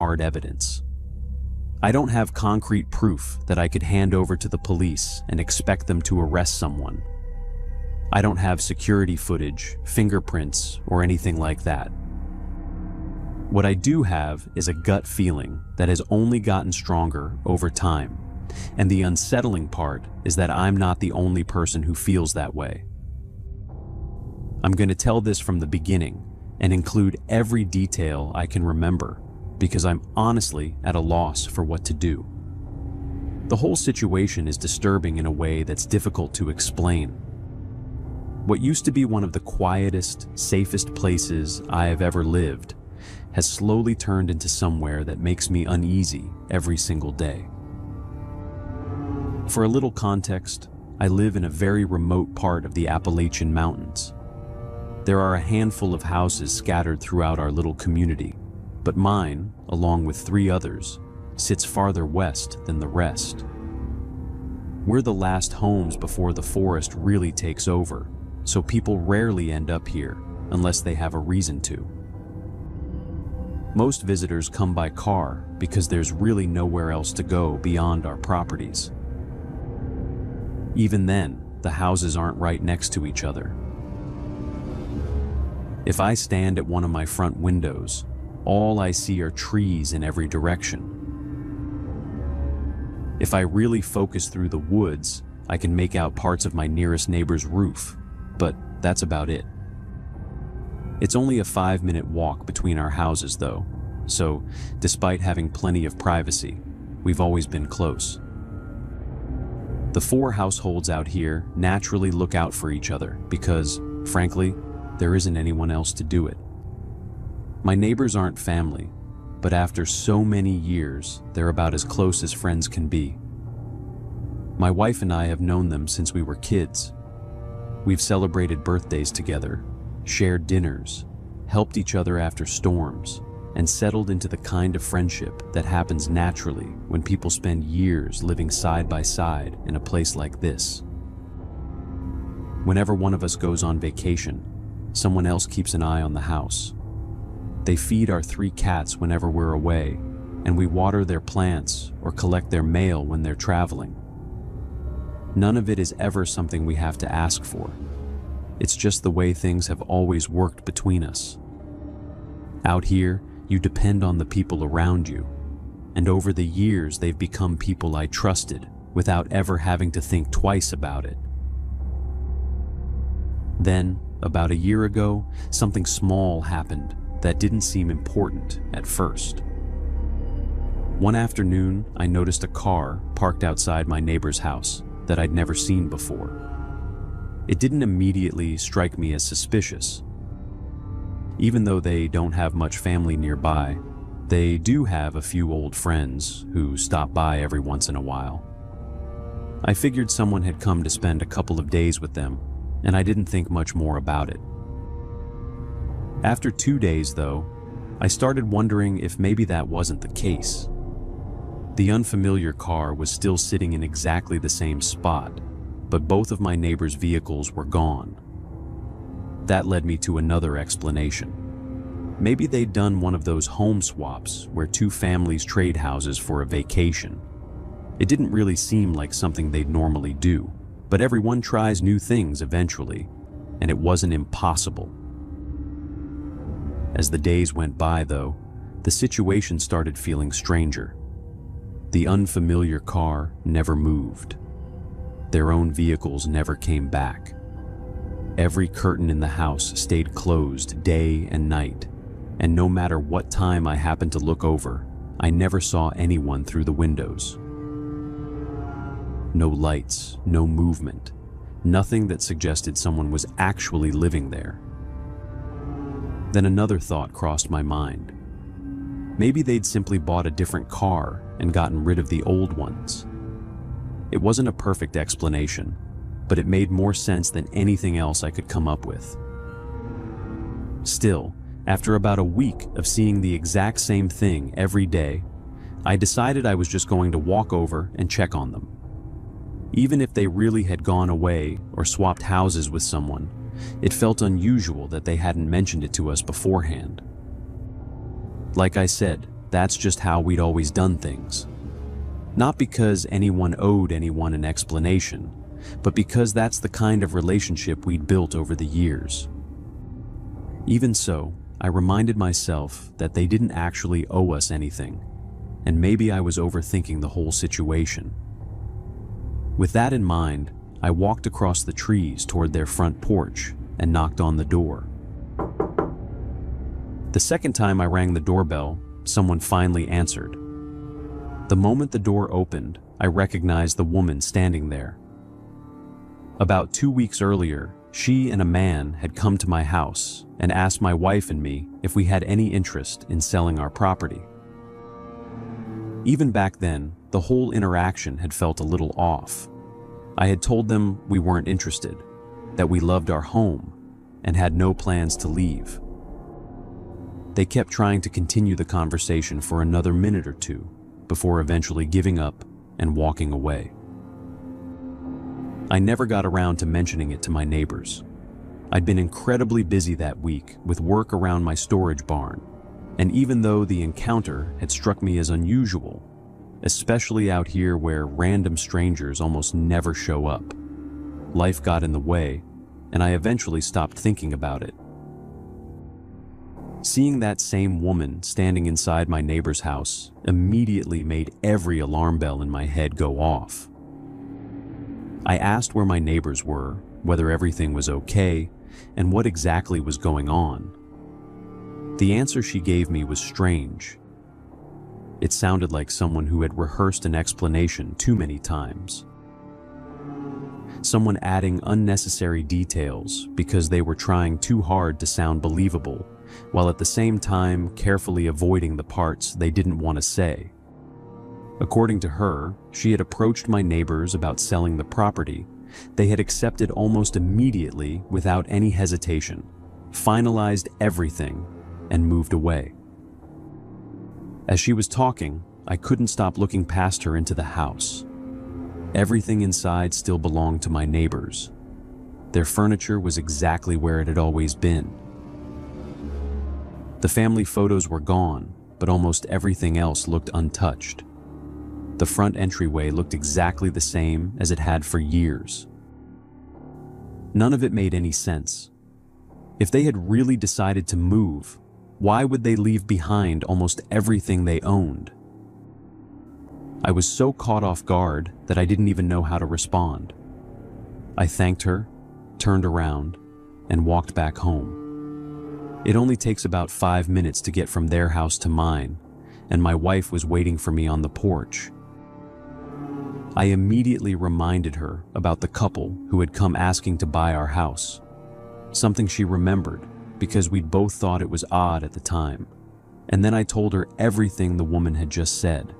hard evidence. I don't have concrete proof that I could hand over to the police and expect them to arrest someone. I don't have security footage, fingerprints, or anything like that. What I do have is a gut feeling that has only gotten stronger over time, and the unsettling part is that I'm not the only person who feels that way. I'm going to tell this from the beginning and include every detail I can remember, because I'm honestly at a loss for what to do. The whole situation is disturbing in a way that's difficult to explain. What used to be one of the quietest, safest places I have ever lived has slowly turned into somewhere that makes me uneasy every single day. For a little context, I live in a very remote part of the Appalachian Mountains. There are a handful of houses scattered throughout our little community, but mine, along with 3 others, sits farther west than the rest. We're the last homes before the forest really takes over, so people rarely end up here unless they have a reason to. Most visitors come by car because there's really nowhere else to go beyond our properties. Even then, the houses aren't right next to each other. If I stand at one of my front windows, all I see are trees in every direction. If I really focus through the woods, I can make out parts of my nearest neighbor's roof, but that's about it. It's only a 5-minute walk between our houses though, so despite having plenty of privacy, we've always been close. The 4 households out here naturally look out for each other because, frankly, there isn't anyone else to do it. My neighbors aren't family, but after so many years, they're about as close as friends can be. My wife and I have known them since we were kids. We've celebrated birthdays together, shared dinners, helped each other after storms, and settled into the kind of friendship that happens naturally when people spend years living side by side in a place like this. Whenever one of us goes on vacation, someone else keeps an eye on the house. They feed our 3 cats whenever we're away, and we water their plants or collect their mail when they're traveling. None of it is ever something we have to ask for. It's just the way things have always worked between us. Out here, you depend on the people around you, and over the years they've become people I trusted without ever having to think twice about it. Then, about a year ago, something small happened that didn't seem important at first. One afternoon, I noticed a car parked outside my neighbor's house that I'd never seen before. It didn't immediately strike me as suspicious. Even though they don't have much family nearby, they do have a few old friends who stop by every once in a while. I figured someone had come to spend a couple of days with them, and I didn't think much more about it. After 2 days, though, I started wondering if maybe that wasn't the case. The unfamiliar car was still sitting in exactly the same spot, but both of my neighbors' vehicles were gone. That led me to another explanation. Maybe they'd done one of those home swaps where 2 families trade houses for a vacation. It didn't really seem like something they'd normally do, but everyone tries new things eventually, and it wasn't impossible. As the days went by, though, the situation started feeling stranger. The unfamiliar car never moved. Their own vehicles never came back. Every curtain in the house stayed closed day and night, and no matter what time I happened to look over, I never saw anyone through the windows. No lights, no movement, nothing that suggested someone was actually living there. Then another thought crossed my mind. Maybe they'd simply bought a different car and gotten rid of the old ones. It wasn't a perfect explanation, but it made more sense than anything else I could come up with. Still, after about a week of seeing the exact same thing every day, I decided I was just going to walk over and check on them. Even if they really had gone away or swapped houses with someone, it felt unusual that they hadn't mentioned it to us beforehand. Like I said, that's just how we'd always done things. Not because anyone owed anyone an explanation, but because that's the kind of relationship we'd built over the years. Even so, I reminded myself that they didn't actually owe us anything, and maybe I was overthinking the whole situation. With that in mind, I walked across the trees toward their front porch and knocked on the door. The second time I rang the doorbell, someone finally answered. The moment the door opened, I recognized the woman standing there. About 2 weeks earlier, she and a man had come to my house and asked my wife and me if we had any interest in selling our property. Even back then, the whole interaction had felt a little off. I had told them we weren't interested, that we loved our home, and had no plans to leave. They kept trying to continue the conversation for another minute or two, before eventually giving up and walking away. I never got around to mentioning it to my neighbors. I'd been incredibly busy that week with work around my storage barn, and even though the encounter had struck me as unusual, especially out here where random strangers almost never show up, life got in the way, and I eventually stopped thinking about it. Seeing that same woman standing inside my neighbor's house immediately made every alarm bell in my head go off. I asked where my neighbors were, whether everything was okay, and what exactly was going on. The answer she gave me was strange. It sounded like someone who had rehearsed an explanation too many times. Someone adding unnecessary details because they were trying too hard to sound believable, while at the same time carefully avoiding the parts they didn't want to say. According to her, she had approached my neighbors about selling the property. They had accepted almost immediately without any hesitation, finalized everything, and moved away. As she was talking, I couldn't stop looking past her into the house. Everything inside still belonged to my neighbors. Their furniture was exactly where it had always been. The family photos were gone, but almost everything else looked untouched. The front entryway looked exactly the same as it had for years. None of it made any sense. If they had really decided to move, why would they leave behind almost everything they owned? I was so caught off guard that I didn't even know how to respond. I thanked her, turned around, and walked back home. It only takes about 5 minutes to get from their house to mine, and my wife was waiting for me on the porch. I immediately reminded her about the couple who had come asking to buy our house, something she remembered because we'd both thought it was odd at the time, and then I told her everything the woman had just said.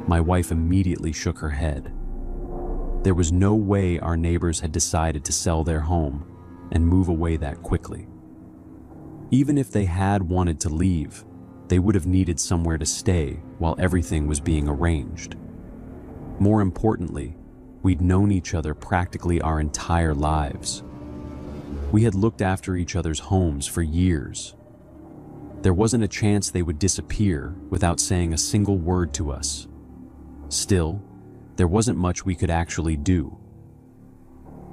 My wife immediately shook her head. There was no way our neighbors had decided to sell their home and move away that quickly. Even if they had wanted to leave, they would have needed somewhere to stay while everything was being arranged. More importantly, we'd known each other practically our entire lives. We had looked after each other's homes for years. There wasn't a chance they would disappear without saying a single word to us. Still, there wasn't much we could actually do.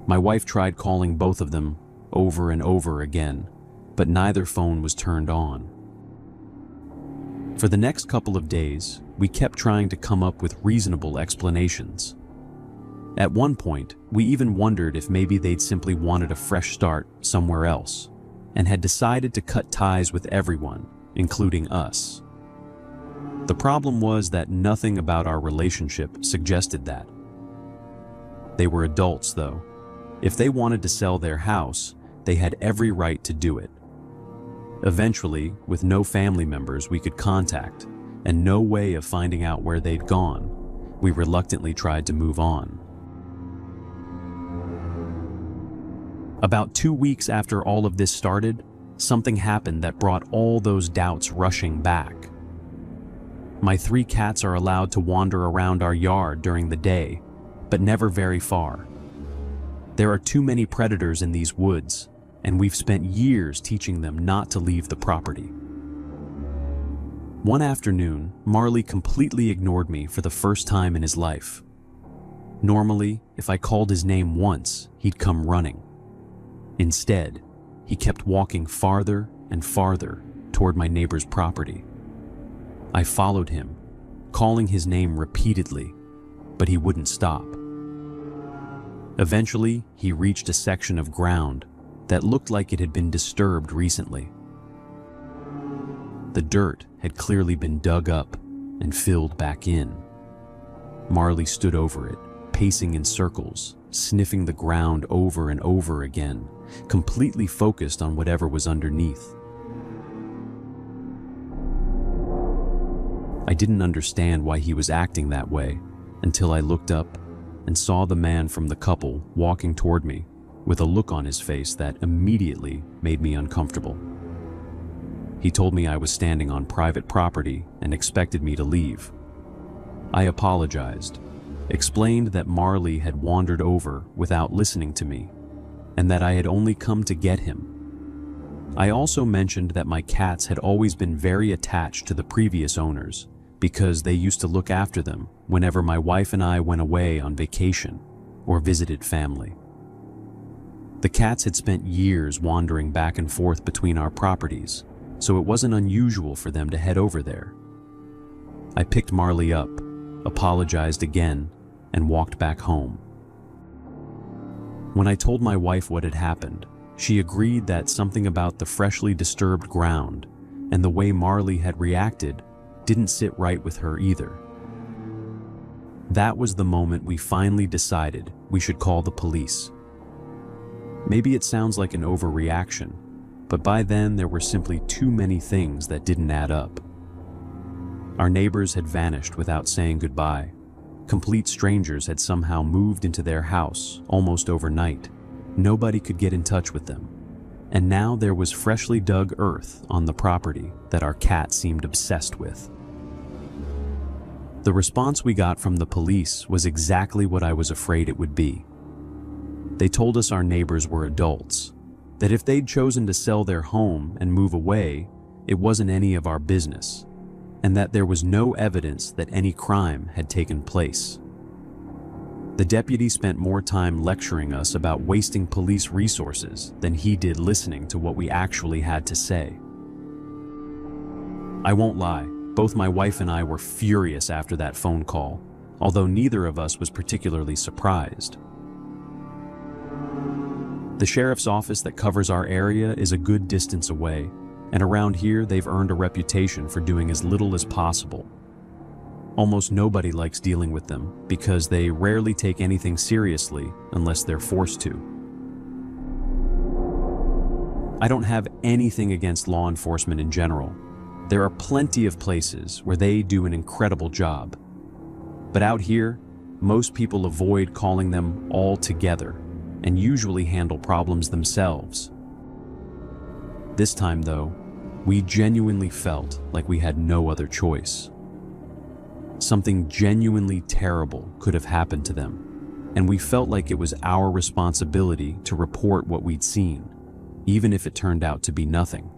My wife tried calling both of them over and over again, but neither phone was turned on. For the next couple of days, we kept trying to come up with reasonable explanations. At one point, we even wondered if maybe they'd simply wanted a fresh start somewhere else, and had decided to cut ties with everyone, including us. The problem was that nothing about our relationship suggested that. They were adults, though. If they wanted to sell their house, they had every right to do it. Eventually, with no family members we could contact, and no way of finding out where they'd gone, we reluctantly tried to move on. About 2 weeks after all of this started, something happened that brought all those doubts rushing back. My 3 cats are allowed to wander around our yard during the day, but never very far. There are too many predators in these woods, and we've spent years teaching them not to leave the property. One afternoon, Marley completely ignored me for the first time in his life. Normally, if I called his name once, he'd come running. Instead, he kept walking farther and farther toward my neighbor's property. I followed him, calling his name repeatedly, but he wouldn't stop. Eventually, he reached a section of ground that looked like it had been disturbed recently. The dirt had clearly been dug up and filled back in. Marley stood over it, pacing in circles, sniffing the ground over and over again, completely focused on whatever was underneath. I didn't understand why he was acting that way until I looked up and saw the man from the couple walking toward me with a look on his face that immediately made me uncomfortable. He told me I was standing on private property and expected me to leave. I apologized, explained that Marley had wandered over without listening to me, and that I had only come to get him. I also mentioned that my cats had always been very attached to the previous owners because they used to look after them whenever my wife and I went away on vacation or visited family. The cats had spent years wandering back and forth between our properties, so it wasn't unusual for them to head over there. I picked Marley up, apologized again, and walked back home. When I told my wife what had happened, she agreed that something about the freshly disturbed ground and the way Marley had reacted didn't sit right with her either. That was the moment we finally decided we should call the police. Maybe it sounds like an overreaction, but by then there were simply too many things that didn't add up. Our neighbors had vanished without saying goodbye. Complete strangers had somehow moved into their house almost overnight. Nobody could get in touch with them. And now there was freshly dug earth on the property that our cat seemed obsessed with. The response we got from the police was exactly what I was afraid it would be. They told us our neighbors were adults, that if they'd chosen to sell their home and move away, it wasn't any of our business, and that there was no evidence that any crime had taken place. The deputy spent more time lecturing us about wasting police resources than he did listening to what we actually had to say. I won't lie, both my wife and I were furious after that phone call, although neither of us was particularly surprised. The sheriff's office that covers our area is a good distance away, and around here they've earned a reputation for doing as little as possible. Almost nobody likes dealing with them because they rarely take anything seriously unless they're forced to. I don't have anything against law enforcement in general. There are plenty of places where they do an incredible job. But out here, most people avoid calling them altogether and usually handle problems themselves. This time, though, we genuinely felt like we had no other choice. Something genuinely terrible could have happened to them, and we felt like it was our responsibility to report what we'd seen, even if it turned out to be nothing.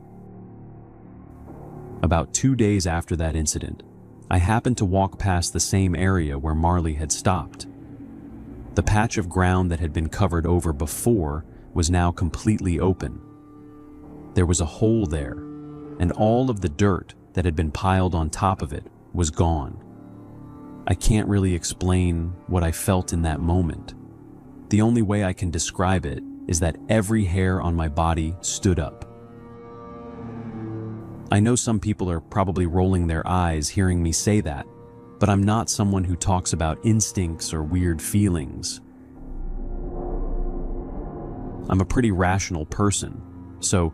About 2 days after that incident, I happened to walk past the same area where Marley had stopped. The patch of ground that had been covered over before was now completely open. There was a hole there, and all of the dirt that had been piled on top of it was gone. I can't really explain what I felt in that moment. The only way I can describe it is that every hair on my body stood up. I know some people are probably rolling their eyes hearing me say that, but I'm not someone who talks about instincts or weird feelings. I'm a pretty rational person, so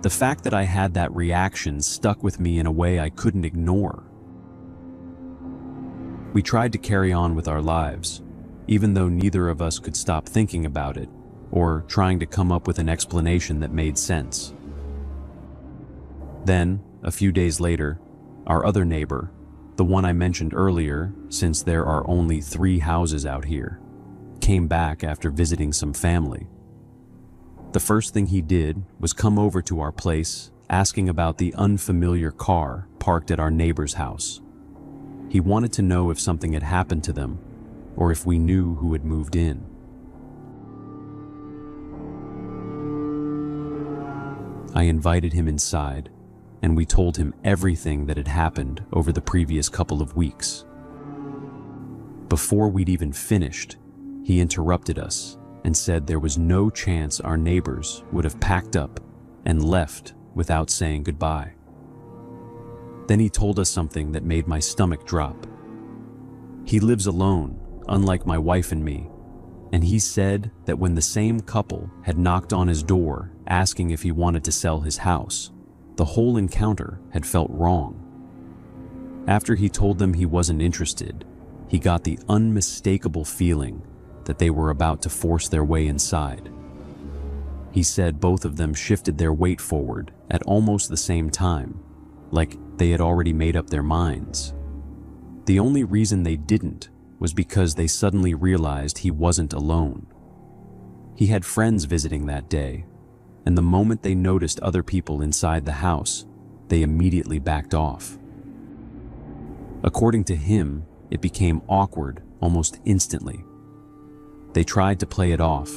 the fact that I had that reaction stuck with me in a way I couldn't ignore. We tried to carry on with our lives, even though neither of us could stop thinking about it or trying to come up with an explanation that made sense. Then, a few days later, our other neighbor, the one I mentioned earlier, since there are only 3 houses out here, came back after visiting some family. The first thing he did was come over to our place asking about the unfamiliar car parked at our neighbor's house. He wanted to know if something had happened to them, or if we knew who had moved in. I invited him inside, and we told him everything that had happened over the previous couple of weeks. Before we'd even finished, he interrupted us and said there was no chance our neighbors would have packed up and left without saying goodbye. Then he told us something that made my stomach drop. He lives alone, unlike my wife and me, and he said that when the same couple had knocked on his door asking if he wanted to sell his house, the whole encounter had felt wrong. After he told them he wasn't interested, he got the unmistakable feeling that they were about to force their way inside. He said both of them shifted their weight forward at almost the same time, like they had already made up their minds. The only reason they didn't was because they suddenly realized he wasn't alone. He had friends visiting that day, and the moment they noticed other people inside the house, they immediately backed off. According to him, it became awkward almost instantly. They tried to play it off,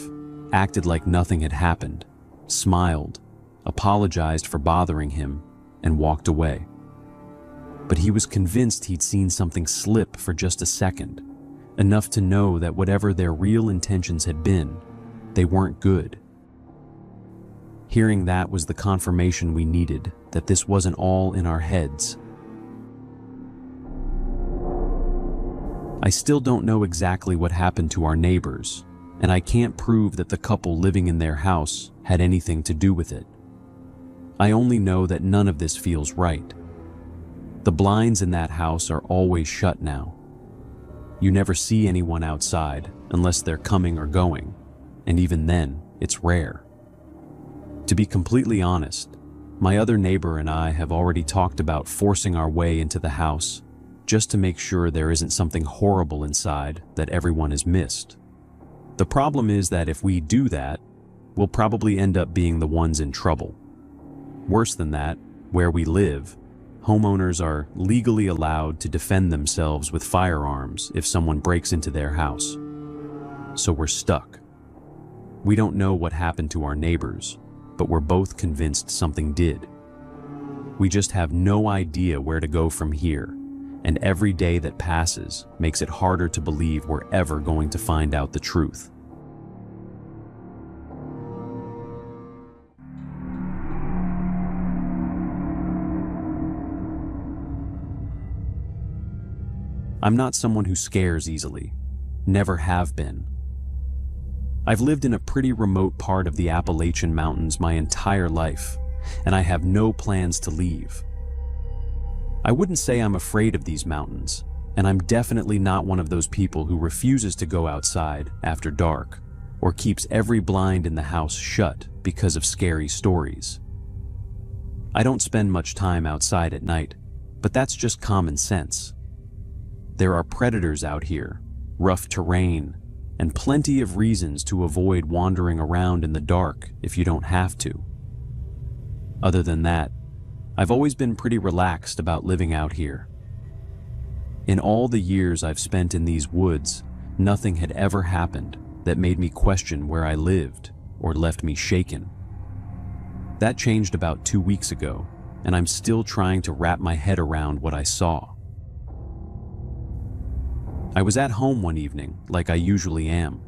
acted like nothing had happened, smiled, apologized for bothering him, and walked away. But he was convinced he'd seen something slip for just a second, enough to know that whatever their real intentions had been, they weren't good. Hearing that was the confirmation we needed that this wasn't all in our heads. I still don't know exactly what happened to our neighbors, and I can't prove that the couple living in their house had anything to do with it. I only know that none of this feels right. The blinds in that house are always shut now. You never see anyone outside unless they're coming or going, and even then, it's rare. To be completely honest, my other neighbor and I have already talked about forcing our way into the house just to make sure there isn't something horrible inside that everyone has missed. The problem is that if we do that, we'll probably end up being the ones in trouble. Worse than that, where we live, homeowners are legally allowed to defend themselves with firearms if someone breaks into their house. So we're stuck. We don't know what happened to our neighbors, but we're both convinced something did. We just have no idea where to go from here, and every day that passes makes it harder to believe we're ever going to find out the truth. I'm not someone who scares easily, never have been. I've lived in a pretty remote part of the Appalachian Mountains my entire life, and I have no plans to leave. I wouldn't say I'm afraid of these mountains, and I'm definitely not one of those people who refuses to go outside after dark or keeps every blind in the house shut because of scary stories. I don't spend much time outside at night, but that's just common sense. There are predators out here, rough terrain, and plenty of reasons to avoid wandering around in the dark if you don't have to. Other than that, I've always been pretty relaxed about living out here. In all the years I've spent in these woods, nothing had ever happened that made me question where I lived or left me shaken. That changed about 2 weeks ago, and I'm still trying to wrap my head around what I saw. I was at home one evening, like I usually am.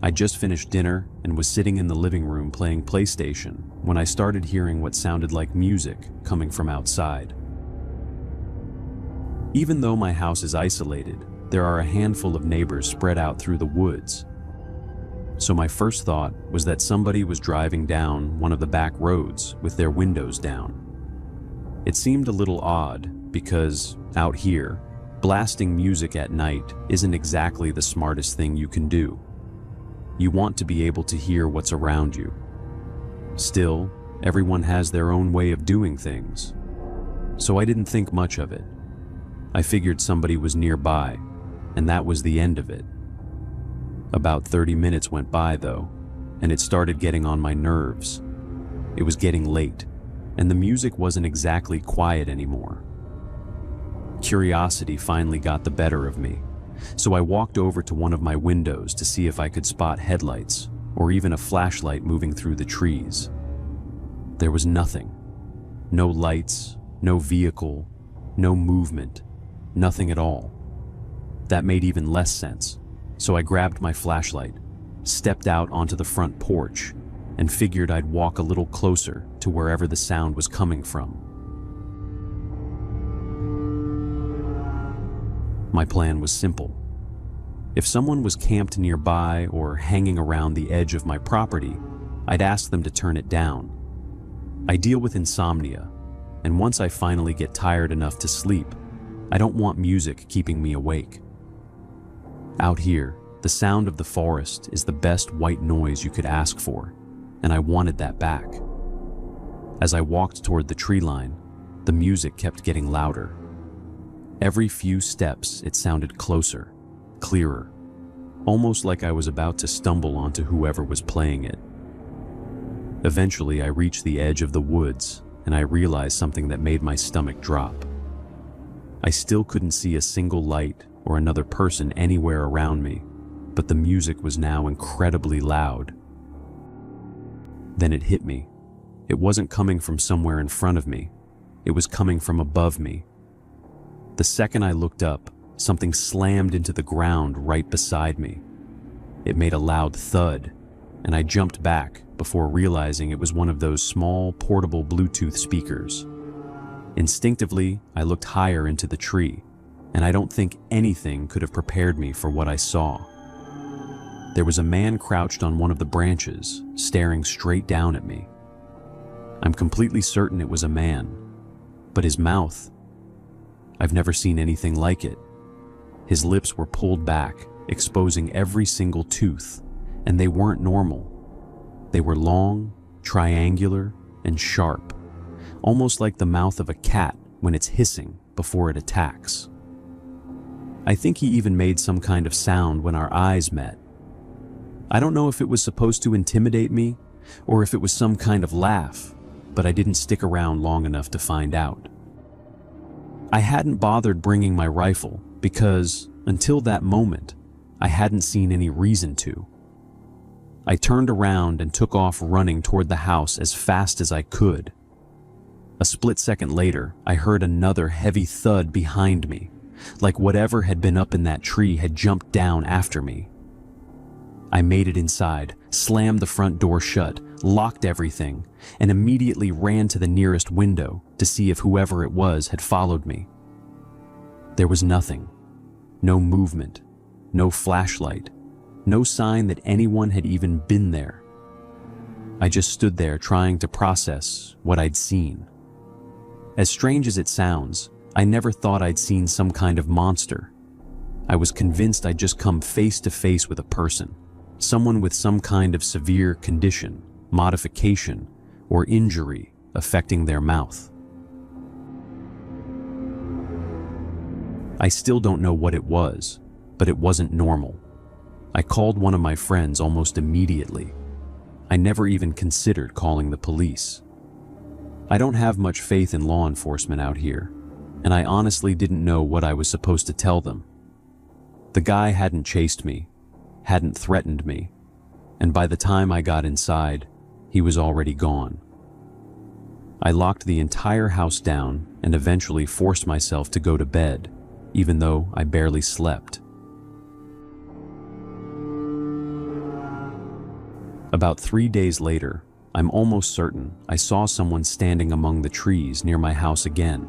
I just finished dinner and was sitting in the living room playing PlayStation when I started hearing what sounded like music coming from outside. Even though my house is isolated, there are a handful of neighbors spread out through the woods. So my first thought was that somebody was driving down one of the back roads with their windows down. It seemed a little odd because, out here, blasting music at night isn't exactly the smartest thing you can do. You want to be able to hear what's around you. Still, everyone has their own way of doing things. So I didn't think much of it. I figured somebody was nearby, and that was the end of it. About 30 minutes went by though, and it started getting on my nerves. It was getting late, and the music wasn't exactly quiet anymore. Curiosity finally got the better of me, so I walked over to one of my windows to see if I could spot headlights or even a flashlight moving through the trees. There was nothing. No lights, no vehicle, no movement, nothing at all. That made even less sense, so I grabbed my flashlight, stepped out onto the front porch, and figured I'd walk a little closer to wherever the sound was coming from. My plan was simple. If someone was camped nearby or hanging around the edge of my property, I'd ask them to turn it down. I deal with insomnia, and once I finally get tired enough to sleep, I don't want music keeping me awake. Out here, the sound of the forest is the best white noise you could ask for, and I wanted that back. As I walked toward the tree line, the music kept getting louder. Every few steps, it sounded closer, clearer, almost like I was about to stumble onto whoever was playing it. Eventually, I reached the edge of the woods, and I realized something that made my stomach drop. I still couldn't see a single light or another person anywhere around me, but the music was now incredibly loud. Then it hit me. It wasn't coming from somewhere in front of me. It was coming from above me. The second I looked up, something slammed into the ground right beside me. It made a loud thud, and I jumped back before realizing it was one of those small, portable Bluetooth speakers. Instinctively, I looked higher into the tree, and I don't think anything could have prepared me for what I saw. There was a man crouched on one of the branches, staring straight down at me. I'm completely certain it was a man, but his mouth, I've never seen anything like it. His lips were pulled back, exposing every single tooth, and they weren't normal. They were long, triangular, and sharp, almost like the mouth of a cat when it's hissing before it attacks. I think he even made some kind of sound when our eyes met. I don't know if it was supposed to intimidate me or if it was some kind of laugh, but I didn't stick around long enough to find out. I hadn't bothered bringing my rifle because, until that moment, I hadn't seen any reason to. I turned around and took off running toward the house as fast as I could. A split second later, I heard another heavy thud behind me, like whatever had been up in that tree had jumped down after me. I made it inside, slammed the front door shut, locked everything, and immediately ran to the nearest window to see if whoever it was had followed me. There was nothing. No movement, no flashlight, no sign that anyone had even been there. I just stood there trying to process what I'd seen. As strange as it sounds, I never thought I'd seen some kind of monster. I was convinced I'd just come face to face with a person, someone with some kind of severe condition, modification, or injury affecting their mouth. I still don't know what it was, but it wasn't normal. I called one of my friends almost immediately. I never even considered calling the police. I don't have much faith in law enforcement out here, and I honestly didn't know what I was supposed to tell them. The guy hadn't chased me, hadn't threatened me, and by the time I got inside, he was already gone. I locked the entire house down and eventually forced myself to go to bed, even though I barely slept. About 3 days later, I'm almost certain I saw someone standing among the trees near my house again.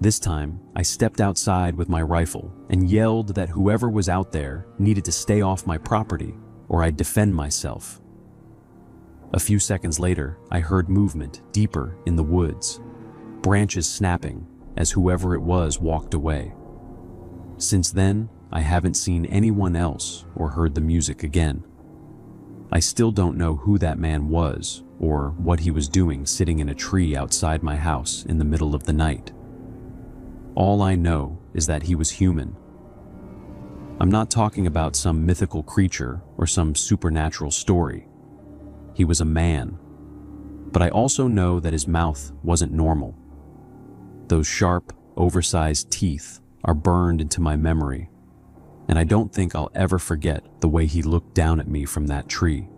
This time, I stepped outside with my rifle and yelled that whoever was out there needed to stay off my property or I'd defend myself. A few seconds later, I heard movement deeper in the woods, branches snapping as whoever it was walked away. Since then, I haven't seen anyone else or heard the music again. I still don't know who that man was or what he was doing sitting in a tree outside my house in the middle of the night. All I know is that he was human. I'm not talking about some mythical creature or some supernatural story. He was a man. But I also know that his mouth wasn't normal. Those sharp, oversized teeth are burned into my memory, and I don't think I'll ever forget the way he looked down at me from that tree.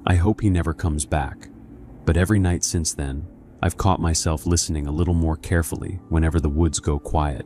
I hope he never comes back, but every night since then, I've caught myself listening a little more carefully whenever the woods go quiet.